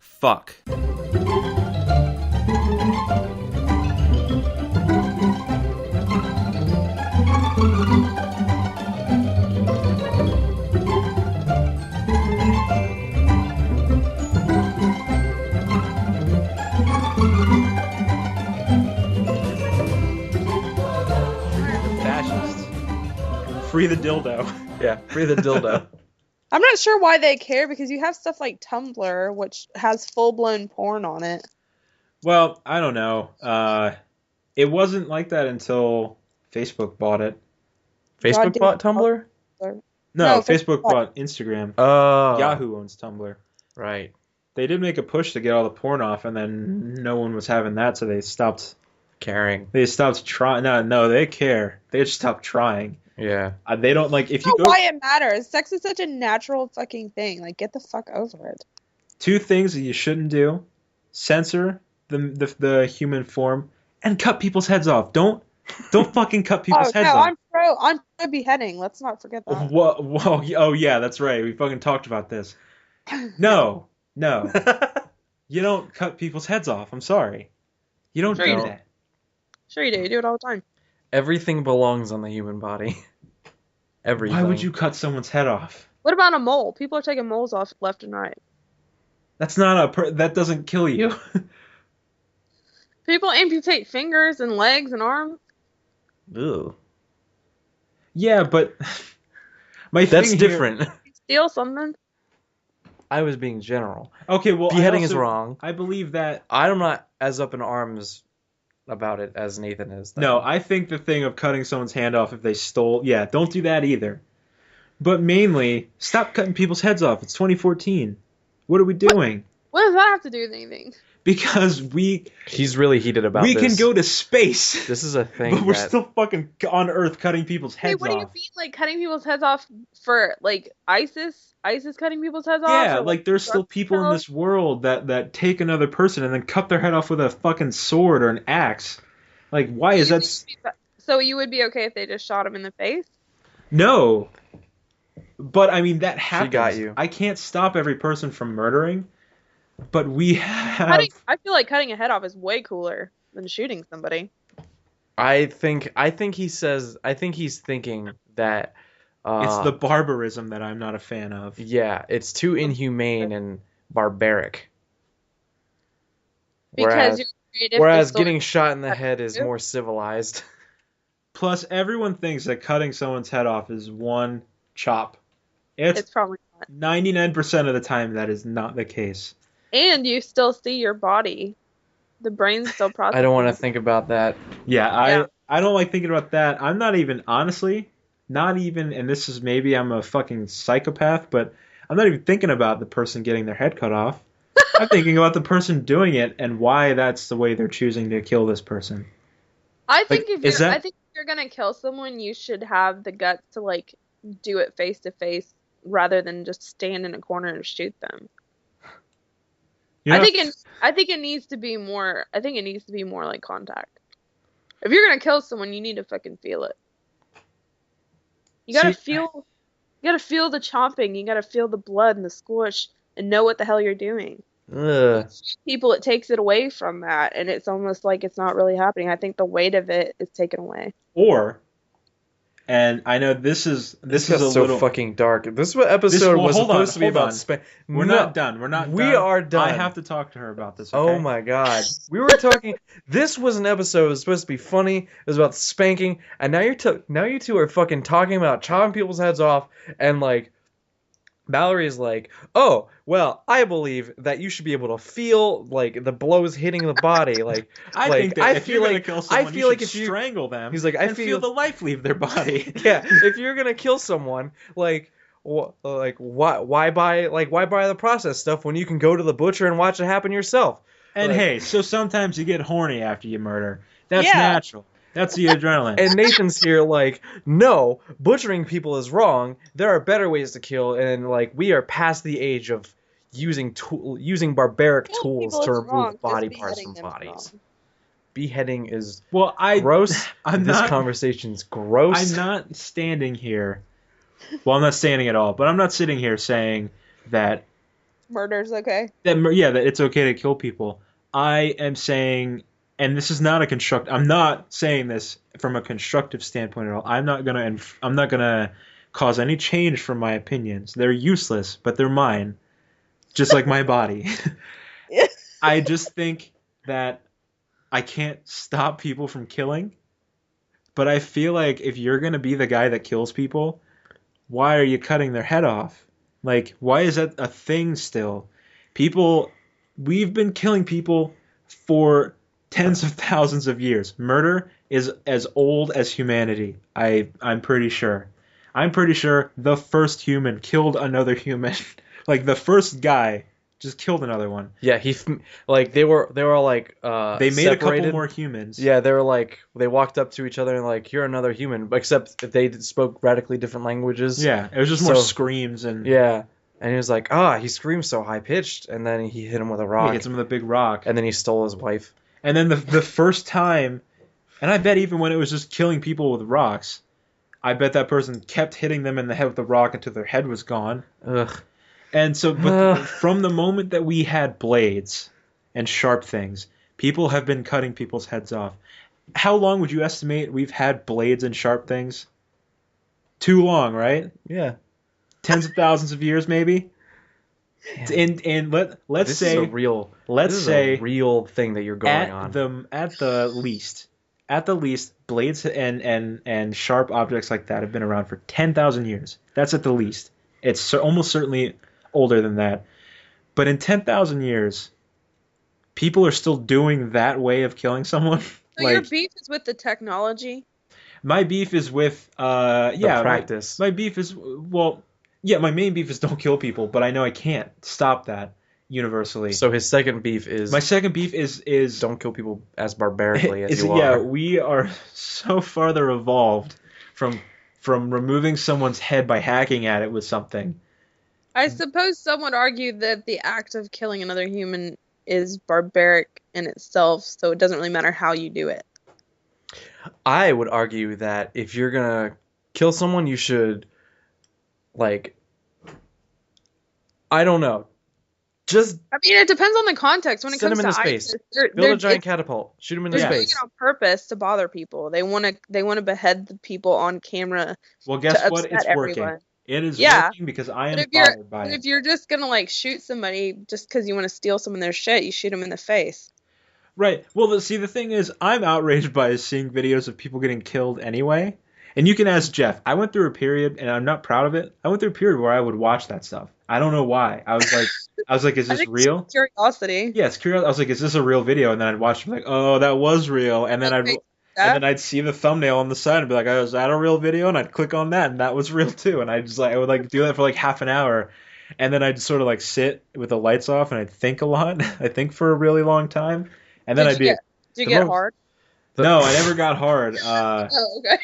Fuck. Fascist. Free the dildo. Yeah, free the dildo. I'm not sure why they care because you have stuff like Tumblr, which has full-blown porn on it. Well, I don't know. It wasn't like that until Facebook bought it. Facebook bought Tumblr? No, Facebook bought Instagram. Oh. Yahoo owns Tumblr. Right. They did make a push to get all the porn off, and then no one was having that, so they stopped caring. They stopped trying. No, they care. They just stopped trying. Yeah. They don't like if you I go. don't know why it matters. Sex is such a natural fucking thing. Like, get the fuck over it. Two things that you shouldn't do: censor the human form and cut people's heads off. Don't fucking cut people's heads off. I'm pro beheading. Let's not forget that. Whoa, oh yeah, that's right. We fucking talked about this. No. You don't cut people's heads off. I'm sorry. You don't do that. Sure you do. You do it all the time. Everything belongs on the human body. Everything. Why would you cut someone's head off? What about a mole? People are taking moles off left and right. That's not that doesn't kill you. People amputate fingers and legs and arms. Ew. Yeah, but that's different. You steal something. I was being general. Okay, well, beheading is wrong. I believe that. I'm not as up in arms about it as Nathan is. Though. No, I think the thing of cutting someone's hand off if they stole, don't do that either. But mainly, stop cutting people's heads off. It's 2014. What are we doing? What does that have to do with anything? Because he's really heated about this. We can go to space. This is a thing. But we're still fucking on Earth cutting people's heads off. What do you mean, like, cutting people's heads off for, like, ISIS? ISIS cutting people's heads off? Yeah, or, like there's still people in this world that take another person and then cut their head off with a fucking sword or an axe. Like, why is that? So you would be okay if they just shot him in the face? No. But, I mean, that happens. She got you. I can't stop every person from murdering, but we have... I feel like cutting a head off is way cooler than shooting somebody. I think he's thinking that... it's the barbarism that I'm not a fan of. Yeah, it's too inhumane and barbaric. Whereas getting shot in the head is more civilized. Plus, everyone thinks that cutting someone's head off is one chop. It's probably not. 99% of the time that is not the case. And you still see your body. The brain's still processing. I don't want to think about that. Yeah, I don't like thinking about that. I'm not even, honestly, and this is maybe I'm a fucking psychopath, but I'm not even thinking about the person getting their head cut off. I'm thinking about the person doing it and why that's the way they're choosing to kill this person. I think if you're gonna kill someone, you should have the guts to like do it face to face rather than just stand in a corner and shoot them. I think it needs to be more. I think it needs to be more like contact. If you're gonna kill someone, you need to fucking feel it. You gotta feel the chomping. You gotta feel the blood and the squish and know what the hell you're doing. Ugh. People, it takes it away from that, and it's almost like it's not really happening. I think the weight of it is taken away. And I know this is so little fucking dark. This is what episode was supposed to be about. We're not done. We are done. I have to talk to her about this. Okay? Oh my god. We were talking. This was an episode that was supposed to be funny. It was about spanking, and now you two are fucking talking about chopping people's heads off, and like Mallory is like, oh, well, I believe that you should be able to feel like the blows hitting the body. Like, I feel like if you strangle them, he's like, I feel the life leave their body. Yeah, if you're gonna kill someone, why buy the process stuff when you can go to the butcher and watch it happen yourself? And hey, so sometimes you get horny after you murder. That's natural. That's the adrenaline. And Nathan's here like, no, butchering people is wrong. There are better ways to kill, and like we are past the age of using barbaric tools to remove body parts from bodies. beheading is gross. This conversation's gross. I'm not standing here. Well, I'm not standing at all, but I'm not sitting here saying that murder's okay. That it's okay to kill people. I am saying, and this is not a construct. I'm not saying this from a constructive standpoint at all. I'm not gonna cause any change from my opinions. They're useless, but they're mine, just like my body. I just think that I can't stop people from killing, but I feel like if you're gonna be the guy that kills people, why are you cutting their head off? Like, why is that a thing still? We've been killing people for tens of thousands of years. Murder is as old as humanity. I'm pretty sure. I'm pretty sure the first human killed another human. Like, the first guy just killed another one. Yeah, they were like they made separated. A couple more humans. Yeah, they walked up to each other and like, you're another human, except they spoke radically different languages. Yeah, it was just more screams and yeah. And he was like, he screams so high pitched, and then he hit him with a rock. He hits him with a big rock, and then he stole his wife. And then the first time, and I bet even when it was just killing people with rocks, I bet that person kept hitting them in the head with the rock until their head was gone. Ugh. And so, but from the moment that we had blades and sharp things, people have been cutting people's heads off. How long would you estimate we've had blades and sharp things? Too long, right? Yeah. Tens of thousands of years, maybe. Yeah. And let's this say is a real thing that you're going on. At the least, blades and sharp objects like that have been around for 10,000 years. That's at the least. It's almost certainly older than that. But in 10,000 years, people are still doing that way of killing someone. So your beef is with the technology? My beef is with the practice. My beef is my main beef is don't kill people, but I know I can't stop that universally. So his second beef is my second beef is don't kill people as barbarically as you are. Yeah, we are so farther evolved from removing someone's head by hacking at it with something. I suppose some would argue that the act of killing another human is barbaric in itself, so it doesn't really matter how you do it. I would argue that if you're gonna kill someone, you should, I don't know. It depends on the context. When it comes to ISIS, space. Build a giant catapult. Shoot them into space. They're doing it on purpose to bother people. They want to behead the people on camera. Well, guess what? It's working. Everyone. It is working because I am bothered by it. If you're just gonna shoot somebody just because you want to steal some of their shit, you shoot them in the face. Right. Well, the thing is, I'm outraged by seeing videos of people getting killed anyway. And you can ask Jeff. I went through a period, and I'm not proud of it. I went through a period where I would watch that stuff. I don't know why. I was like, is this real? It's curiosity. Yeah, it's curiosity. I was like, is this a real video? And then I'd watch it, like, oh, that was real. And then I'd see the thumbnail on the side and be like, oh, is that a real video? And I'd click on that, and that was real too. And I would do that for half an hour, and then I'd sort of sit with the lights off, and I'd think a lot. I think for a really long time, and then Did you get hard? No, I never got hard. Oh, okay.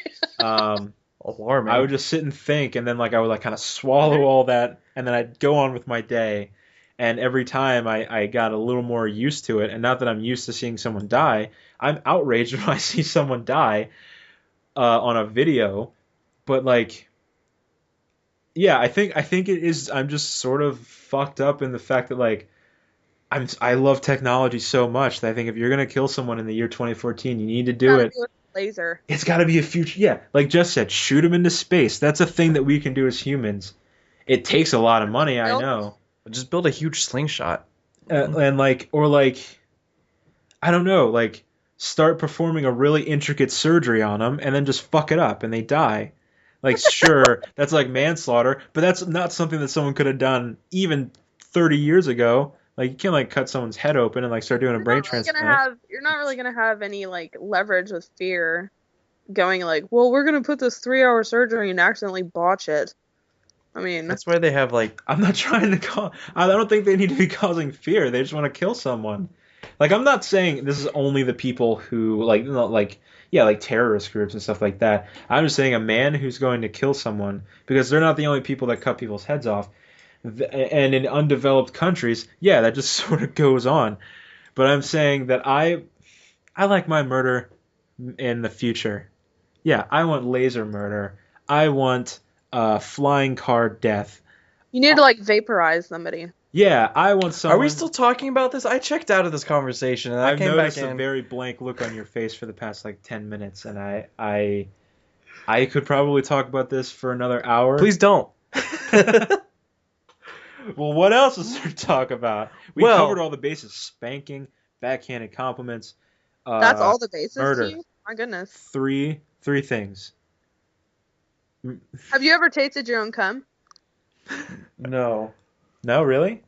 Alarming. I would just sit and think, and then I would kind of swallow all that, and then I'd go on with my day. And every time I got a little more used to it, and not that I'm used to seeing someone die, I'm outraged when I see someone die on a video. But I think it is. I'm just sort of fucked up in the fact that I love technology so much that I think if you're gonna kill someone in the year 2014, you need to do it. Laser. It's got to be a future. Yeah, like Jess said, shoot them into space. That's a thing that we can do as humans. It takes a lot of money, I know. Just build a huge slingshot. And I don't know, start performing a really intricate surgery on them and then just fuck it up and they die. Sure, that's manslaughter, but that's not something that someone could have done even 30 years ago. You can't cut someone's head open and start doing a brain transplant. You're not really gonna have any leverage with fear, going well, we're gonna put this 3-hour surgery and accidentally botch it. I mean, that's why they have I'm not trying to I don't think they need to be causing fear. They just want to kill someone. I'm not saying this is only the people who terrorist groups and stuff like that. I'm just saying a man who's going to kill someone, because they're not the only people that cut people's heads off. And in undeveloped countries, that just sort of goes on. But I'm saying that I like my murder in the future. Yeah, I want laser murder. I want flying car death. You need to like vaporize somebody. Yeah, I want someone. Are we still talking about this? I checked out of this conversation and I I've came back noticed in. a very blank look on your face for the past like 10 minutes, and I could probably talk about this for another hour. Please don't. Well, what else is there to talk about? We covered all the bases: spanking, backhanded compliments. That's all the bases murder. to you? My goodness. Three things. Have you ever tasted your own cum? No. No, really?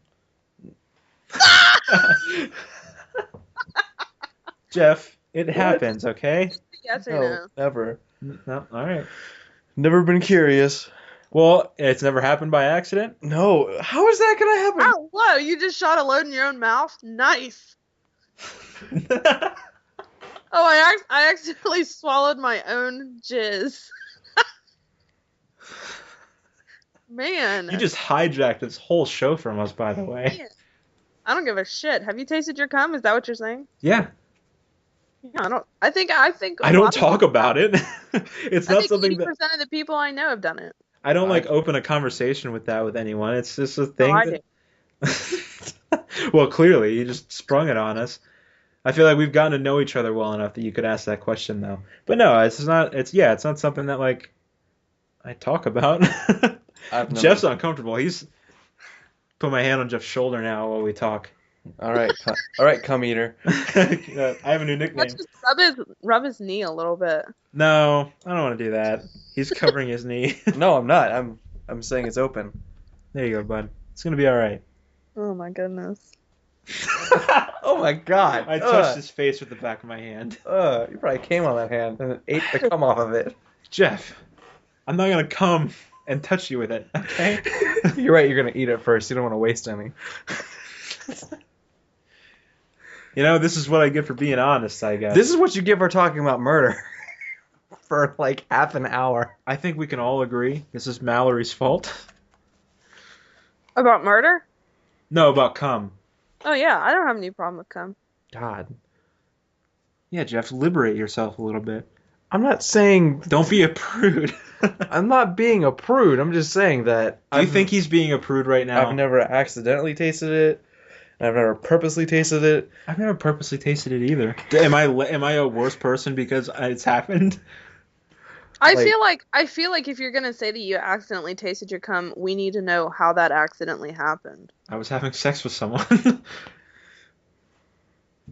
Jeff, it happens, okay? Yes or no? Never. No, all right. Never been curious. Well, it's never happened by accident? No. How is that gonna happen? Oh, whoa, you just shot a load in your own mouth? Nice. Oh, I accidentally swallowed my own jizz. Man. You just hijacked this whole show from us, by the way. Man. I don't give a shit. Have you tasted your cum? Is that what you're saying? Yeah. Yeah, I think I don't talk about it. It's not something that 80% of the people I know have done it. I don't like open a conversation with that with anyone. It's just a thing. I do. Well, clearly you just sprung it on us. I feel like we've gotten to know each other well enough that you could ask that question though. But no, it's not. It's not something that like I talk about. Jeff's uncomfortable. He's put my hand on Jeff's shoulder now while we talk. All right, cum eater. I have a new nickname. Let's just rub his knee a little bit. No, I don't want to do that. He's covering his knee. No, I'm not. I'm saying it's open. There you go, bud. It's gonna be all right. Oh my goodness. Oh my god. I touched his face with the back of my hand. You probably came on that hand and ate the cum off of it. Jeff, I'm not gonna come and touch you with it, okay? You're right, you're gonna eat it first. You don't want to waste any. You know, this is what I get for being honest, I guess. This is what you get for talking about murder. For like half an hour. I think we can all agree this is Mallory's fault. About murder? No, about cum. Oh yeah, I don't have any problem with cum. God. Yeah, Jeff, liberate yourself a little bit. I'm not saying... Don't be a prude. I'm not being a prude. I'm just saying that... Do you think he's being a prude right now? I've never accidentally tasted it. I've never purposely tasted it. I've never purposely tasted it either. Am I a worse person because it's happened? I feel like if you're gonna say that you accidentally tasted your cum, we need to know how that accidentally happened. I was having sex with someone.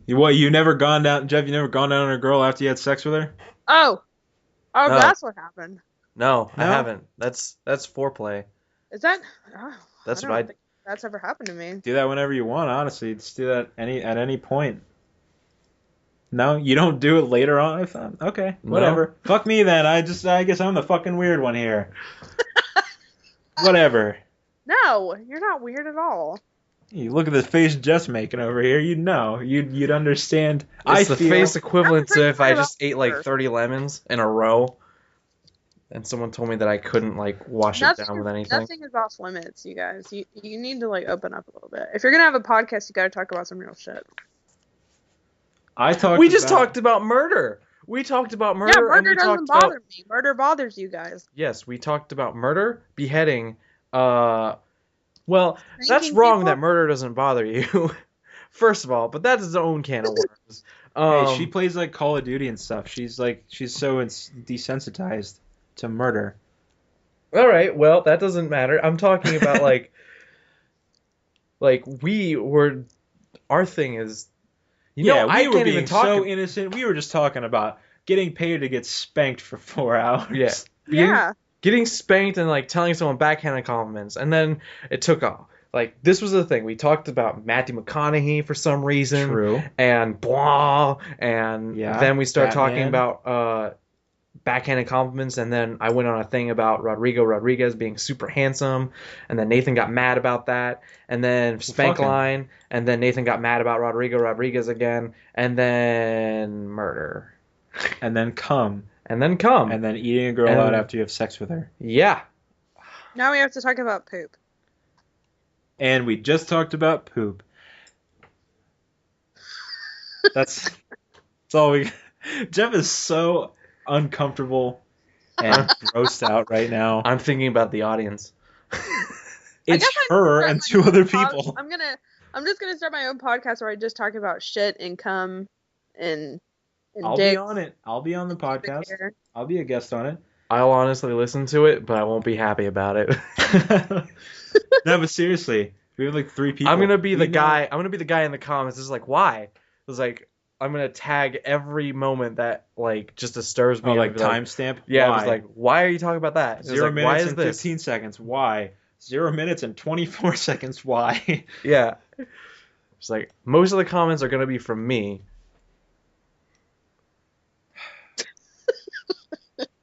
You never gone down, Jeff? You never gone down on a girl after you had sex with her? Oh, No. That's what happened. No, I haven't. That's foreplay. Is that? Oh, That's I what don't think that's ever happened to me. Do that whenever you want, honestly. Just do that at any point. No, you don't do it later on. Okay, whatever. No. Fuck me then. I guess I'm the fucking weird one here. Whatever. No, you're not weird at all. You look at the face Jeff's making over here. You'd know. You'd understand. It's the face equivalent to if I just ate like 30 lemons in a row, and someone told me that I couldn't like wash it down with anything. Nothing is off limits, you guys. You need to like open up a little bit. If you're gonna have a podcast, you gotta talk about some real shit. We just talked about murder. We talked about murder. Yeah, murder doesn't bother me. Murder bothers you guys. Yes, we talked about murder, beheading. Well, that's wrong that murder doesn't bother you. First of all, but that's its own can of worms. Hey, she plays like Call of Duty and stuff. She's so desensitized to murder. All right, well, that doesn't matter. I'm talking about our thing is. We were being so innocent. We were just talking about getting paid to get spanked for 4 hours. Yeah. Getting spanked and like telling someone backhanded compliments, and then it took off. Like this was the thing. We talked about Matthew McConaughey for some reason. True. And blah, and then we started talking about backhanded compliments, and then I went on a thing about Rodrigo Rodriguez being super handsome, and then Nathan got mad about that, and then spank line, and then Nathan got mad about Rodrigo Rodriguez again, and then murder. And then cum. And then cum. And then eating a girl out after you have sex with her. Yeah. Now we have to talk about poop. And we just talked about poop. That's That's all we. Jeff is so uncomfortable and grossed out right now. I'm thinking about the audience. It's her and two other people. I'm just gonna start my own podcast where I just talk about shit and cum and I'll dicks. be on it. I'll be on the podcast. I'll be a guest on it. I'll honestly listen to it, but I won't be happy about it. No, but seriously, we have like 3 people. I'm gonna be the guy. I'm gonna be the guy in the comments. It's like, why? It's like, I'm gonna tag every moment that like just disturbs me. Oh, like timestamp. Yeah, I was like, why are you talking about that? 0 like, minutes why is and this? 15 seconds. Why? 0 minutes and 24 seconds. Why? Yeah. It's like most of the comments are gonna be from me.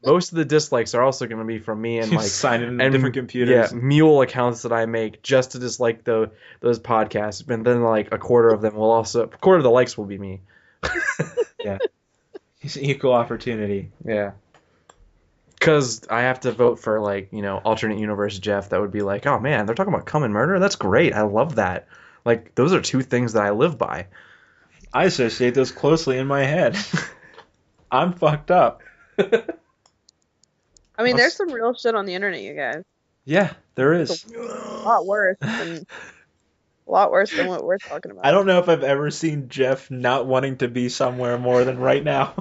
Most of the dislikes are also going to be from me and like signing in different computers. Yeah, mule accounts that I make just to dislike those podcasts. And then like a quarter of the likes will be me. Yeah, it's equal opportunity. Yeah, because I have to vote for like alternate universe Jeff. That would be like, oh man, they're talking about cum and murder. That's great. I love that. Like those are 2 things that I live by. I associate those closely in my head. I'm fucked up. I mean, there's some real shit on the internet, you guys. Yeah, there is. It's a lot worse than what we're talking about. I don't know if I've ever seen Jeff not wanting to be somewhere more than right now.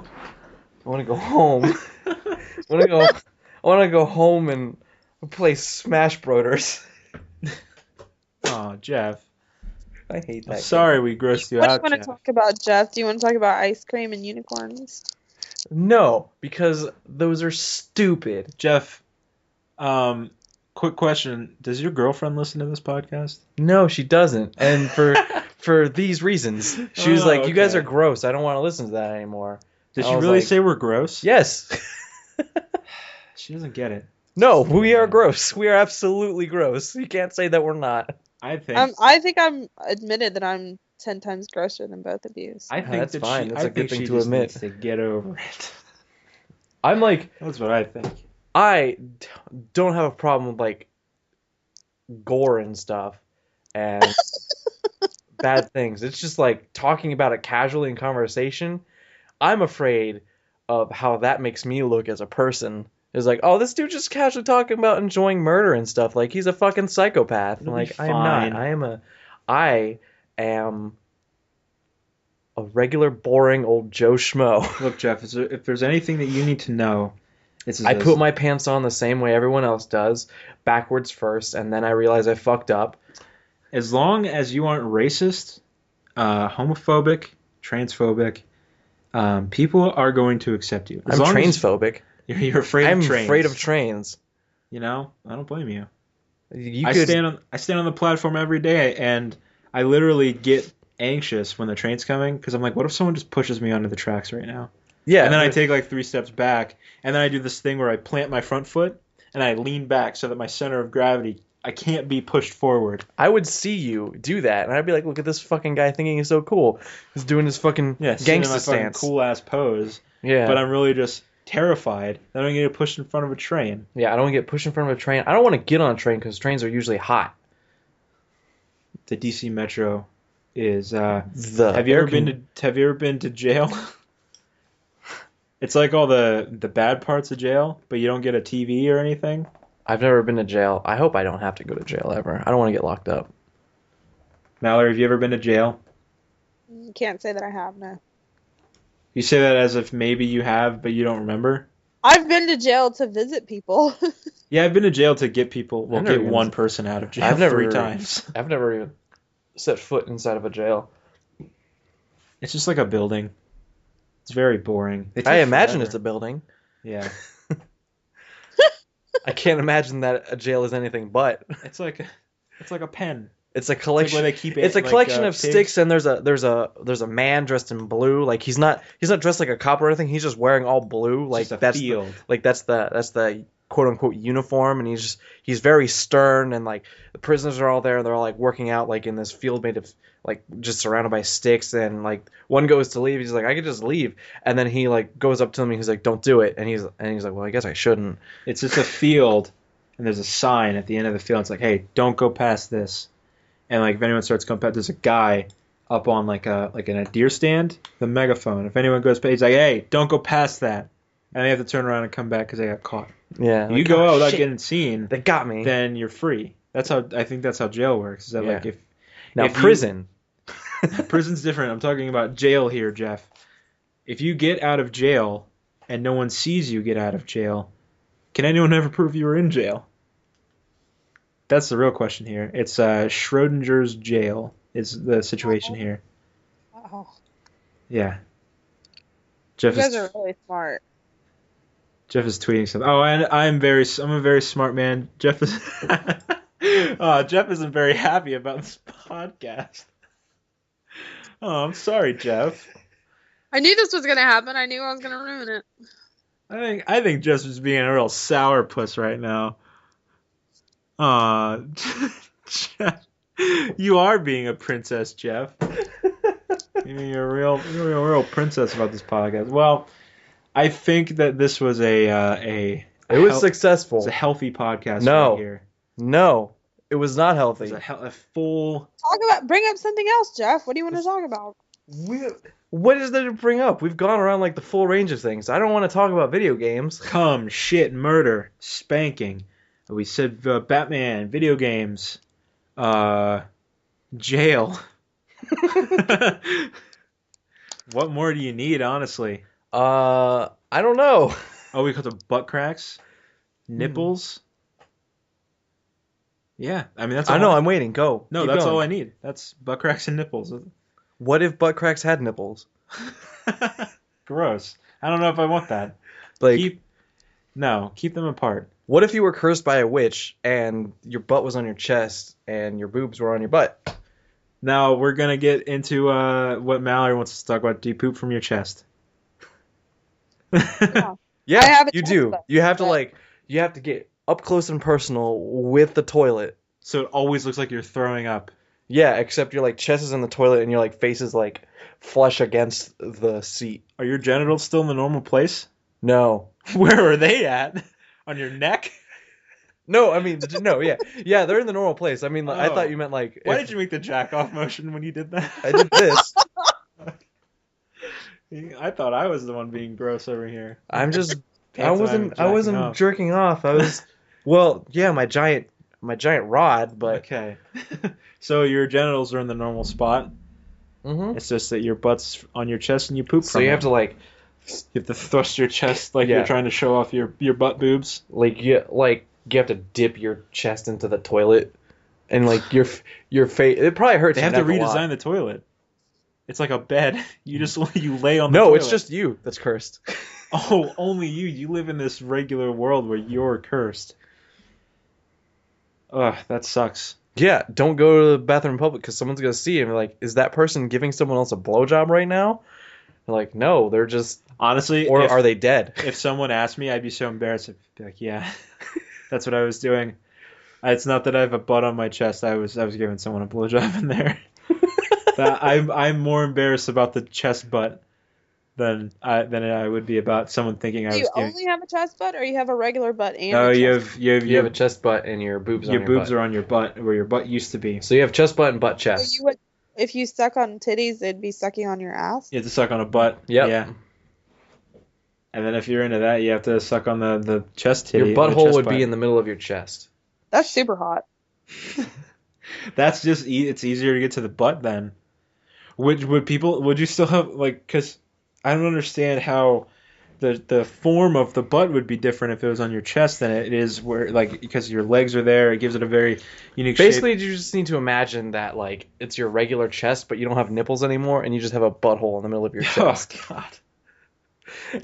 I want to go home. I want to go home and play Smash Brothers. Oh, Jeff. I hate that. Sorry we grossed you out, What do you want to talk about, Jeff? Do you want to talk about ice cream and unicorns? No, because those are stupid. Jeff, quick question. Does your girlfriend listen to this podcast? No, she doesn't. And for these reasons. She was like, you guys are gross. I don't want to listen to that anymore. Did she really say we're gross? Yes. She doesn't get it. No, we are gross. We are absolutely gross. You can't say that we're not. I think I'm admitted that I'm 10 times grosser than both of you. So. I think that's fine. That's a good thing to admit. Needs to get over it. I'm like, that's what I think. I don't have a problem with like gore and stuff and bad things. It's just like talking about it casually in conversation. I'm afraid of how that makes me look as a person. It's like, oh, this dude just casually talking about enjoying murder and stuff. Like he's a fucking psychopath. Like I am not. I am a regular, boring old Joe Schmo. Look, Jeff, if there's anything that you need to know, it's I put my pants on the same way everyone else does, backwards first, and then I realize I fucked up. As long as you aren't racist, homophobic, transphobic, people are going to accept you. I'm transphobic. You're afraid of trains. I'm afraid of trains. You know, I don't blame you. I stand on the platform every day, and I literally get anxious when the train's coming because I'm like, what if someone just pushes me onto the tracks right now? Yeah. And then I take like 3 steps back, and then I do this thing where I plant my front foot and I lean back so that my center of gravity, I can't be pushed forward. I would see you do that, and I'd be like, look at this fucking guy thinking he's so cool. He's doing his fucking gangsta stance. Cool ass pose. Yeah. But I'm really just terrified that I'm going to get pushed in front of a train. Yeah, I don't want to get pushed in front of a train. I don't want to get on a train because trains are usually hot. The DC Metro is have you ever been to jail? It's like all the bad parts of jail, but you don't get a TV or anything. I've never been to jail. I hope I don't have to go to jail ever. I don't want to get locked up. Mallory, have you ever been to jail? Can't say that I have, no. You say that as if maybe you have, but you don't remember? I've been to jail to visit people. Yeah, I've been to jail to get people, get one person out of jail 3 times. I've never even set foot inside of a jail. It's just like a building. It's very boring. I imagine it's a building. Yeah. I can't imagine that a jail is anything but. It's like a pen. It's a collection. Like where they keep it's a collection of pigs. sticks, and there's a man dressed in blue. Like he's not dressed like a cop or anything. He's just wearing all blue. Like that's field. That's the quote unquote uniform, and he's very stern, and like the prisoners are all there, and they're all like working out like in this field made of like just surrounded by sticks, and like one goes to leave, he's like, I could just leave, and then he like goes up to him and he's like, don't do it, and he's like, well, I guess I shouldn't. It's just a field, and there's a sign at the end of the field. It's like, hey, don't go past this. And like if anyone starts going past, there's a guy up on like in a deer stand, the megaphone. If anyone goes past, he's like, "Hey, don't go past that," and they have to turn around and come back because they got caught. Yeah. You go out without getting seen, they got me. then you're free. That's how I think that's how jail works. Is that like if prison? Prison's different. I'm talking about jail here, Jeff. If you get out of jail and no one sees you get out of jail, can anyone ever prove you were in jail? That's the real question here. It's Schrodinger's jail is the situation here. Oh. Yeah. You guys are really smart. Jeff is tweeting something. Oh, and I'm a very smart man. Jeff is Jeff isn't very happy about this podcast. Oh, I'm sorry, Jeff. I knew this was gonna happen. I knew I was gonna ruin it. I think Jeff's just being a real sourpuss right now. Jeff, you are being a princess, Jeff. You're a real princess about this podcast. Well, I think that this was it was successful. It's a healthy podcast. No, right here. No, it was not healthy. It was a full. Bring up something else, Jeff. What do you want to talk about? What is there to bring up? We've gone around like the full range of things. I don't want to talk about video games. Cum, shit, murder, spanking. We said Batman, video games, jail. What more do you need, honestly? I don't know. Oh, we got the butt cracks, nipples. Yeah, I mean that's. I know. I'm waiting. Go. No, Keep that's going. all I need. That's butt cracks and nipples. What if butt cracks had nipples? Gross. I don't know if I want that. Like, keep them apart. What if you were cursed by a witch and your butt was on your chest and your boobs were on your butt? Now we're gonna get into what Mallory wants us to talk about. Do you poop from your chest? Yeah, you do. You have to you have to get up close and personal with the toilet. So it always looks like you're throwing up. Yeah, except your chest is in the toilet and your face is flush against the seat. Are your genitals still in the normal place? No. Where are they at? On your neck? No, I mean no, yeah. Yeah, they're in the normal place. I mean I thought you meant Why did you make the jack off motion when you did that? I did this. I thought I was the one being gross over here. I'm just I wasn't jerking off. I was my giant rod, but okay. So your genitals are in the normal spot. Mm-hmm. It's just that your butt's on your chest and you poop from it. So you have to you have to thrust your chest you're trying to show off your butt boobs. You have to dip your chest into the toilet, and your face. It probably hurts. They have to redesign the toilet. It's like a bed. You lay on the toilet. No, it's just you that's cursed. Oh, only you. You live in this regular world where you're cursed. Ugh, that sucks. Yeah, don't go to the bathroom in public because someone's gonna see you and be like, "Is that person giving someone else a blowjob right now?" They're like, "No, they're just." Honestly, or are they dead? If someone asked me, I'd be so embarrassed. I'd be like, "Yeah, that's what I was doing." It's not that I have a butt on my chest. I was giving someone a blowjob in there. I'm more embarrassed about the chest butt than I would be about someone thinking I was. Do you only have a chest butt, or you have a regular butt and? No, you have a chest butt and your boobs. Your boobs are on your butt, where your butt used to be. So you have chest butt and butt chest. So if you suck on titties, it'd be sucking on your ass. You have to suck on a butt. Yep. Yeah. And then if you're into that, you have to suck on the chest titty. Your butthole would be in the middle of your chest. That's super hot. That's just it's easier to get to the butt then. Would you still have because I don't understand how the form of the butt would be different if it was on your chest than it is where because your legs are there. It gives it a very unique Basically, shape. you just need to imagine that it's your regular chest, but you don't have nipples anymore, and you just have a butthole in the middle of your chest. Oh God.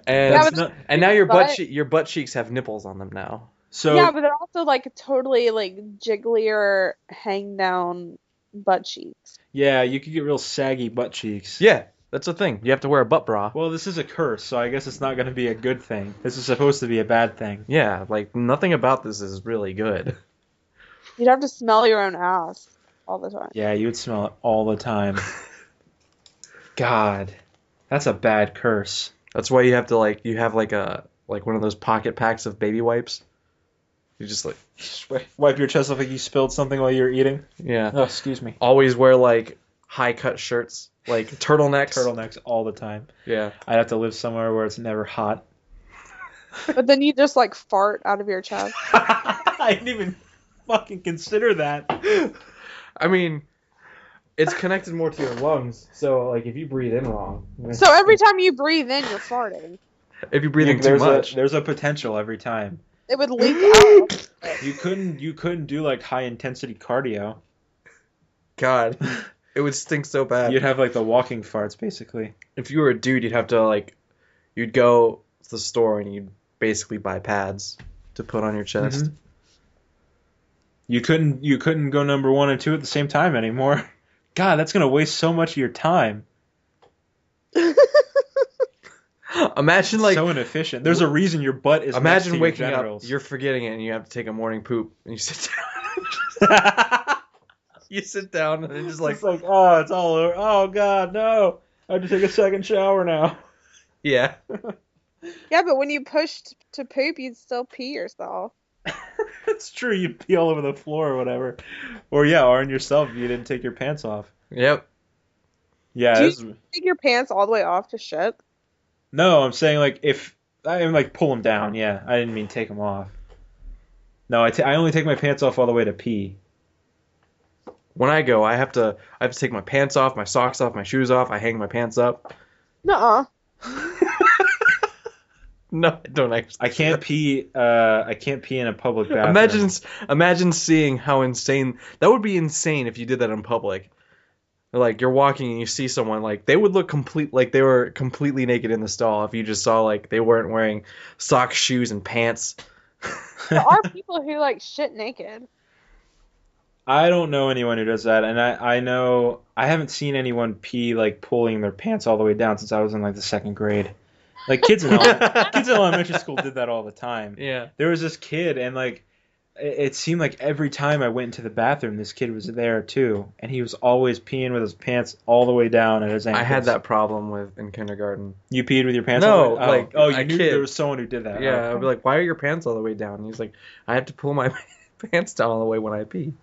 And now your butt cheeks have nipples on them now. So yeah, but they're also totally jigglier hang down butt cheeks. Yeah, you could get real saggy butt cheeks. Yeah, that's the thing. You have to wear a butt bra. Well, this is a curse, so I guess it's not going to be a good thing. This is supposed to be a bad thing. Yeah, nothing about this is really good. You'd have to smell your own ass all the time. Yeah, you would smell it all the time. God, that's a bad curse. That's why you have to you have one of those pocket packs of baby wipes. You just wipe your chest off like you spilled something while you were eating. Yeah. Oh, excuse me. Always wear high cut shirts, like turtlenecks. Turtlenecks all the time. Yeah. I'd have to live somewhere where it's never hot. But then you just like fart out of your chest. I didn't even fucking consider that. I mean, it's connected more to your lungs, so like if you breathe in wrong. So every time you breathe in, you're farting. If you breathe in too much, there's a potential every time. It would leak out. You couldn't do like high intensity cardio. God, it would stink so bad. You'd have like the walking farts basically. If you were a dude, you'd have to you'd go to the store and you'd basically buy pads to put on your chest. Mm-hmm. You couldn't go number 1 and 2 at the same time anymore. God, that's gonna waste so much of your time. Imagine so inefficient. There's a reason your butt is. Imagine next to waking your up, genitals. you're forgetting it, and you have to take a morning poop, and you sit down. You sit down, and it's just like, oh, it's all over. Oh God, no! I have to take a second shower now. Yeah. Yeah, but when you pushed to poop, you'd still pee yourself. It's true. You'd pee all over the floor or whatever, or on yourself if you didn't take your pants off. Yep. Yeah. Do you take your pants all the way off to shit? No, I'm saying like if I like pull them down. Yeah, I didn't mean take them off. No, I only take my pants off all the way to pee. When I go, I have to take my pants off, my socks off, my shoes off. I hang my pants up. Nuh-uh. No, I don't actually. I can't pee. I can't pee in a public bathroom. Imagine seeing how insane that would be. Insane if you did that in public. Like you're walking and you see someone, like they would look like they were completely naked in the stall if you just saw like they weren't wearing socks, shoes, and pants. There are people who like shit naked. I don't know anyone who does that, and I know I haven't seen anyone pee like pulling their pants all the way down since I was in like the 2nd grade. Like kids in elementary school did that all the time. Yeah. There was this kid, and like it seemed like every time I went into the bathroom, this kid was there too, and he was always peeing with his pants all the way down at his ankles. I had that problem in kindergarten. You peed with your pants? No, all the way? You knew kid. there was someone who did that. Yeah, I'd be like, "Why are your pants all the way down?" And he's like, "I have to pull my pants down all the way when I pee."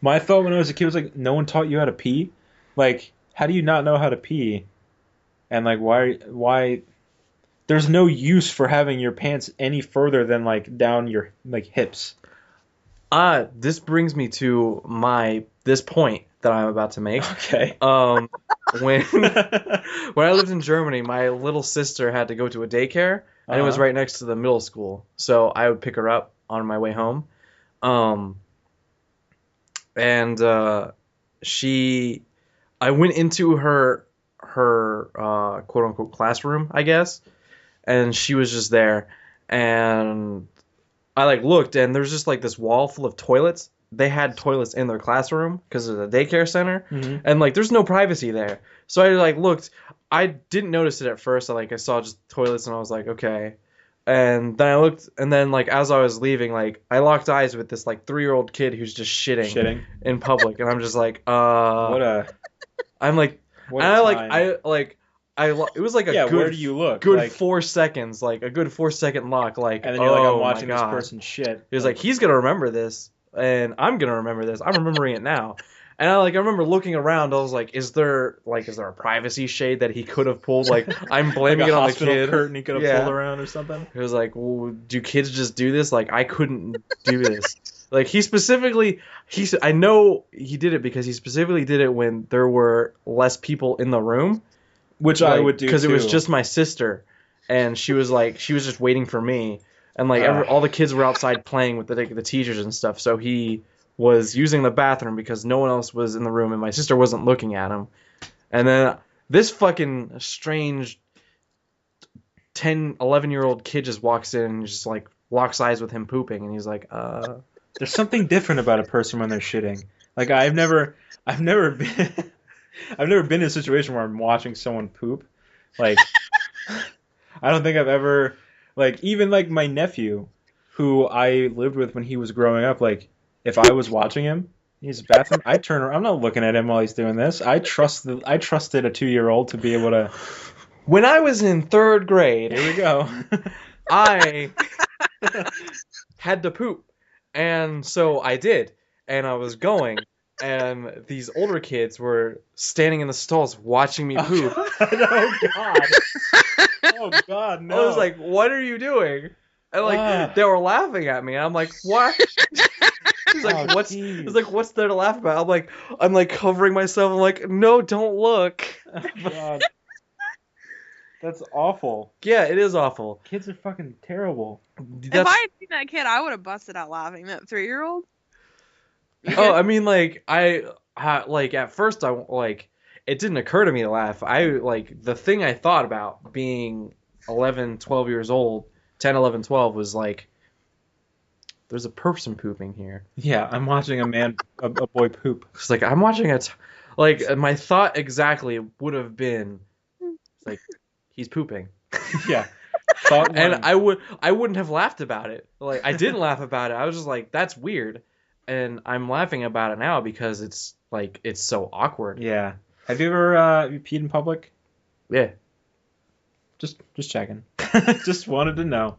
My thought when I was a kid was like, no one taught you how to pee? Like, how do you not know how to pee? And like, why? There's no use for having your pants any further than like down your like hips. This brings me to this point that I'm about to make. Okay. When I lived in Germany, my little sister had to go to a daycare, and it was right next to the middle school. So I would pick her up on my way home. I went into her quote unquote classroom, I guess, and she was just there, and I like looked, and there's just like this wall full of toilets. They had toilets in their classroom because of the daycare center, and like there's no privacy there. So I like looked. I didn't notice it at first. I saw just toilets, and I was like, okay. And then I looked, and then like as I was leaving, like I locked eyes with this like 3-year-old kid who's just shitting in public, and I'm just like, I'm like, and it was like a good, where do you look? Good like, 4 seconds, like a good 4-second lock, like, and then you're like, I'm watching this person shit. He was like, he's gonna remember this, and I'm gonna remember this. I'm remembering it now. And I remember looking around. I was like, "Is there a privacy shade that he could have pulled? Like, I'm blaming it on the kid. Curtain he could have pulled around or something." It was like, "Well, do kids just do this? Like, I couldn't do this." Like, I know he did it because he specifically did it when there were less people in the room, which I would do because it was just my sister, and she was just waiting for me, and all the kids were outside playing with the teachers and stuff. So he was using the bathroom because no one else was in the room, and my sister wasn't looking at him. And then this fucking strange 10, 11-year-old kid just walks in and just like locks eyes with him pooping, and he's like, There's something different about a person when they're shitting. Like I've never been in a situation where I'm watching someone poop. Like I don't think I've ever, like, even like my nephew, who I lived with when he was growing up, like, if I was watching him, he's bathroom, I turn around. I'm not looking at him while he's doing this. I trusted a 2-year-old to be able to. When I was in 3rd grade, here we go. I had to poop, and so I did, and I was going, and these older kids were standing in the stalls watching me poop. Oh God! Oh God! No! I was like, "What are you doing?" And like they were laughing at me. And I'm like, "What?" He's like, "What's?" He's like, "What's there to laugh about?" I'm like covering myself. I'm like, "No, don't look." Oh God! That's awful. Yeah, it is awful. Kids are fucking terrible. If I had seen that kid, I would have busted out laughing. That 3-year-old. Oh, I mean, like like at first it didn't occur to me to laugh. The thing I thought about being 11, 12 years old, 10, 11, 12 was like, there's a person pooping here. Yeah, I'm watching a boy poop. It's like I'm watching it. Like my thought exactly would have been, like, he's pooping. Yeah. And I wouldn't have laughed about it. Like I didn't laugh about it. I was just like, that's weird. And I'm laughing about it now because it's so awkward. Yeah. Have you ever you peed in public? Yeah. Just checking. Just wanted to know.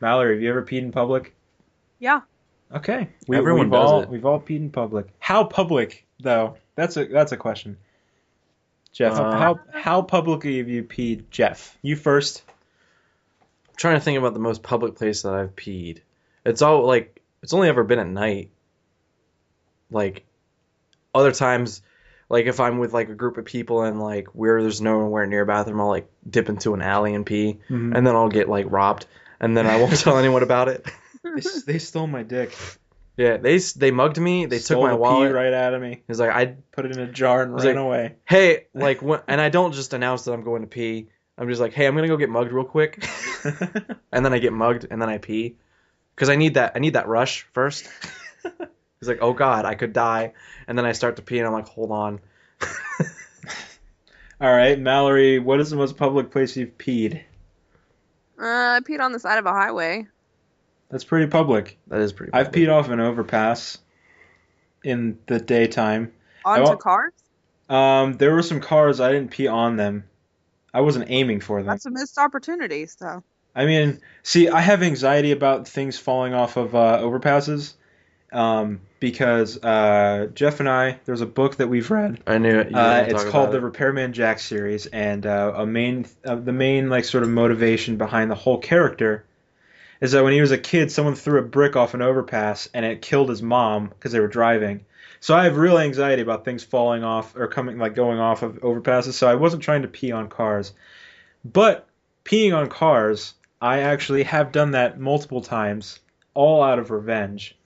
Mallory, have you ever peed in public? Yeah. Okay. Everyone does it. We've all peed in public. How public though? That's a question. Jeff, how publicly have you peed? Jeff, you first. I'm trying to think about the most public place that I've peed. It's only ever been at night. Like other times, like if I'm with like a group of people and like there's nowhere near a bathroom, I'll like dip into an alley and pee, and then I'll get like robbed, and then I won't tell anyone about it. They stole my dick. Yeah, they mugged me. They took my wallet pee right out of me. He's like, I put it in a jar and ran away. Hey, like and I don't just announce that I'm going to pee. I'm just like, hey, I'm gonna go get mugged real quick, and then I get mugged and then I pee, because I need that rush first. He's like, oh God, I could die. And then I start to pee, and I'm like, hold on. All right, Mallory, what is the most public place you've peed? I peed on the side of a highway. That's pretty public. That is pretty public. I've peed off an overpass in the daytime. Onto cars? There were some cars, I didn't pee on them. I wasn't aiming for them. That's a missed opportunity, so. I mean, see, I have anxiety about things falling off of overpasses. Because Jeff and I, there's a book that we've read. I knew it. It's called the Repairman Jack series, and the main like sort of motivation behind the whole character is that when he was a kid, someone threw a brick off an overpass and it killed his mom because they were driving. So I have real anxiety about things falling off or going off of overpasses. So I wasn't trying to pee on cars, but peeing on cars, I actually have done that multiple times, all out of revenge.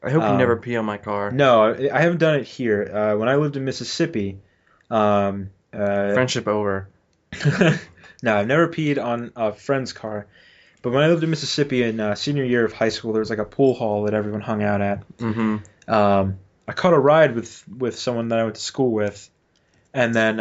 I hope you never pee on my car. No, I haven't done it here. When I lived in Mississippi, friendship over. No, I've never peed on a friend's car. But when I lived in Mississippi in senior year of high school, there was like a pool hall that everyone hung out at. Mm-hmm. I caught a ride with someone that I went to school with, and then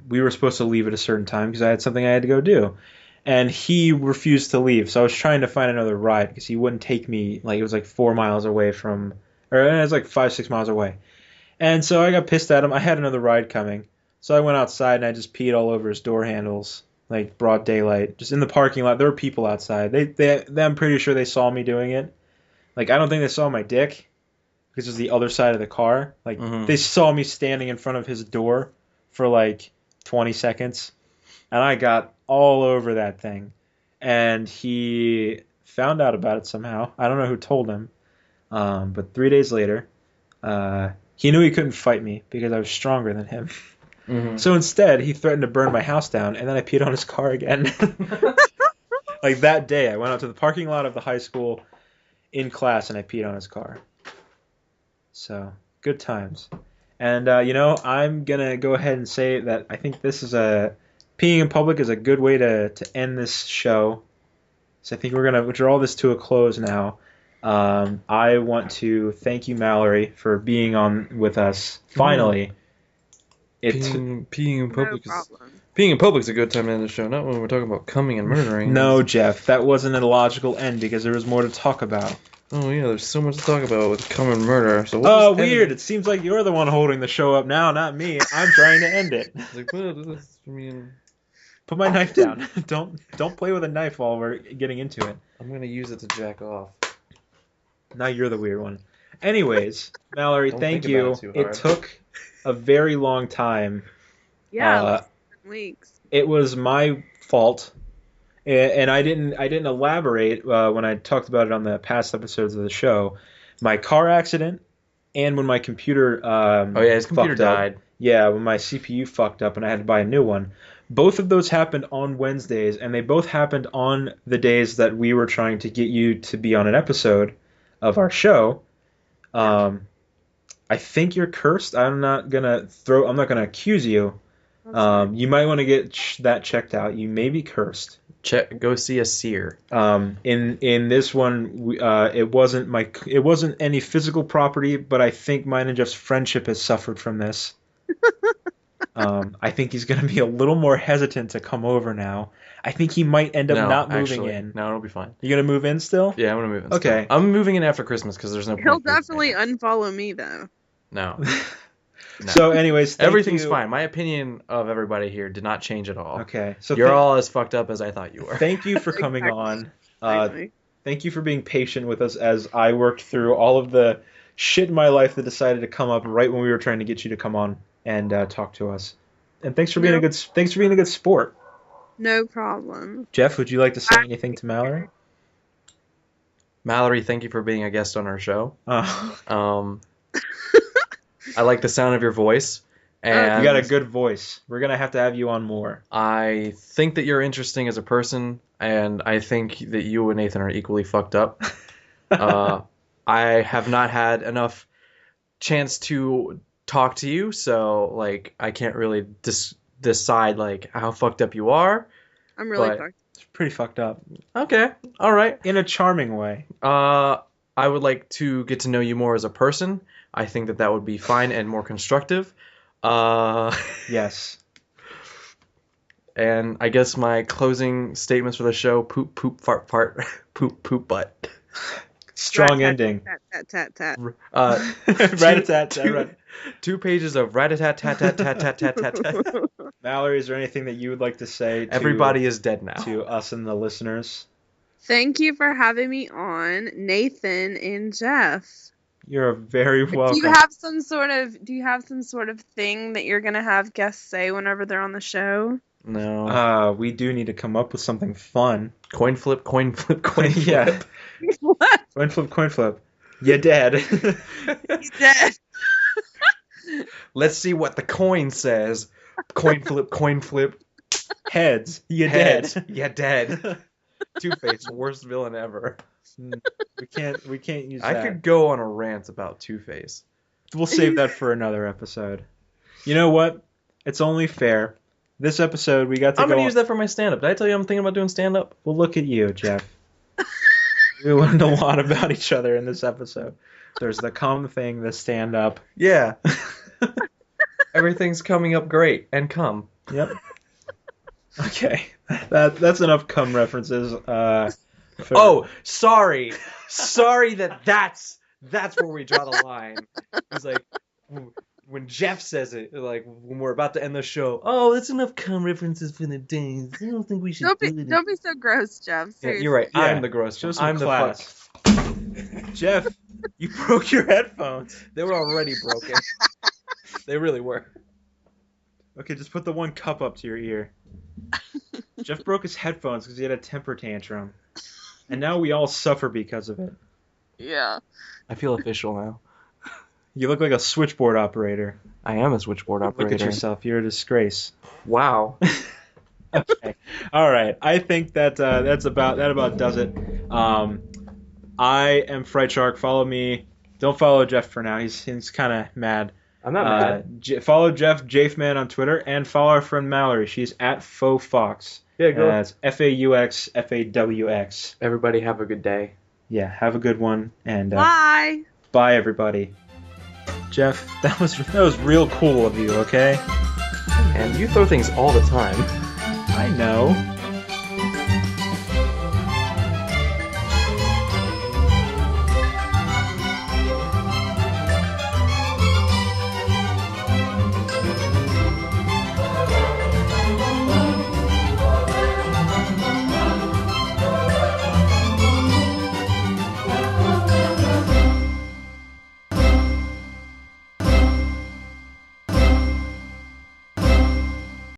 we were supposed to leave at a certain time because I had something I had to go do. And he refused to leave, so I was trying to find another ride because he wouldn't take me. Like it was like 4 miles away from, or it was like 5-6 miles away. And so I got pissed at him. I had another ride coming, so I went outside and I just peed all over his door handles, like broad daylight, just in the parking lot. There were people outside. I'm pretty sure they saw me doing it. Like I don't think they saw my dick because it was the other side of the car. Like they saw me standing in front of his door for like 20 seconds, and I got all over that thing, and he found out about it somehow. I don't know who told him, but 3 days later, he knew he couldn't fight me because I was stronger than him. Mm-hmm. So instead, he threatened to burn my house down, and then I peed on his car again. Like that day, I went out to the parking lot of the high school in class, and I peed on his car. So, good times. And, I'm going to go ahead and say that I think this is peeing in public is a good way to end this show. So I think we're going to draw this to a close now. I want to thank you, Mallory, for being on with us. Finally. Peeing in public is a good time to end the show, not when we're talking about coming and murdering. No, Jeff, that wasn't a logical end because there was more to talk about. Oh yeah, there's so much to talk about with come and murder. So weird. It seems like you're the one holding the show up now, not me. I'm trying to end it. Like, well, this is for me and... Put my knife down. Don't play with a knife while we're getting into it. I'm gonna use it to jack off. Now you're the weird one. Anyways, Mallory, Don't thank think about you. it too hard. It took a very long time. Yeah, like 7 weeks. It was my fault, and I didn't elaborate when I talked about it on the past episodes of the show. My car accident, and when my computer his computer fucked up. died. Yeah, when my CPU fucked up and I had to buy a new one. Both of those happened on Wednesdays, and they both happened on the days that we were trying to get you to be on an episode of our show. I think you're cursed. I'm not gonna accuse you. You might want to get that checked out. You may be cursed. Go see a seer. In this one, it wasn't any physical property, but I think mine and Jeff's friendship has suffered from this. I think he's going to be a little more hesitant to come over now. I think he might end up not moving in. No, it'll be fine. You going to move in still? Yeah, I'm going to move in. Okay. Still. I'm moving in after Christmas because there's no point. He'll definitely unfollow me though. No. So, anyways, everything's fine. My opinion of everybody here did not change at all. Okay. So you're all as fucked up as I thought you were. Thank you for coming on. Thank you for being patient with us as I worked through all of the shit in my life that decided to come up right when we were trying to get you to come on and talk to us. And thanks for being a good sport. No problem. Jeff, would you like to say anything to Mallory? Mallory, thank you for being a guest on our show. I like the sound of your voice. And you got a good voice. We're going to have you on more. I think that you're interesting as a person, and I think that you and Nathan are equally fucked up. I have not had enough chance to talk to you, so like I can't really decide like how fucked up you are. I'm really fucked. It's pretty fucked up. Okay, all right. In a charming way. I would like to get to know you more as a person. I think that would be fine and more constructive. Yes. And I guess my closing statements for the show: poop, poop, fart, fart, poop, poop, butt. Strong ending. Tat. Rat-a-tat-tat. 2 pages of rat-a-tat-tat-tat-tat-tat-tat. Mallory, is there anything that you would like to say? Everybody is dead now. To us and the listeners. Thank you for having me on, Nathan and Jeff. You're very welcome. Do you have some sort of thing that you're gonna have guests say whenever they're on the show? No. We do need to come up with something fun. Coin flip, coin flip, coin flip. Yeah. What? Coin flip. You're dead. He's dead. Let's see what the coin says. Coin flip. Heads. You're Heads. dead. You're dead. Two-Face, worst villain ever. We can't use I that. could go on a rant about Two-Face. We'll save that for another episode. You know what? It's only fair. This episode, we got to I'm going to use that for my stand-up. Did I tell you I'm thinking about doing stand-up? Well, look at you, Jeff. We learned a lot about each other in this episode. There's the come thing, the stand-up. Yeah. Everything's coming up great. And come. Yep. Okay. That's enough cum references. Oh, sorry. Sorry that's where we draw the line. It's like when Jeff says it, like when we're about to end the show. Oh, that's enough cum references for the days. I don't think we should. Don't be so gross, Jeff. Seriously. Yeah, you're right. Yeah. I'm the gross one. I'm class. Jeff, you broke your headphones. They were already broken. They really were. Okay, just put the one cup up to your ear. Jeff broke his headphones because he had a temper tantrum. And now we all suffer because of it. Yeah. I feel official now. You look like a switchboard operator. I am a switchboard operator. Look at yourself. You're a disgrace. Wow. Okay. All right. I think that that about does it. I am Fright Shark. Follow me. Don't follow Jeff for now. He's kind of mad. I'm not mad. Follow Jeff Jafeman on Twitter and follow our friend Mallory. She's at Faux Fox. Yeah, go. That's FAUXFAWX. Everybody have a good day. Yeah, have a good one and Bye. Bye everybody. Jeff, that was real cool of you. Okay. And you throw things all the time. I know.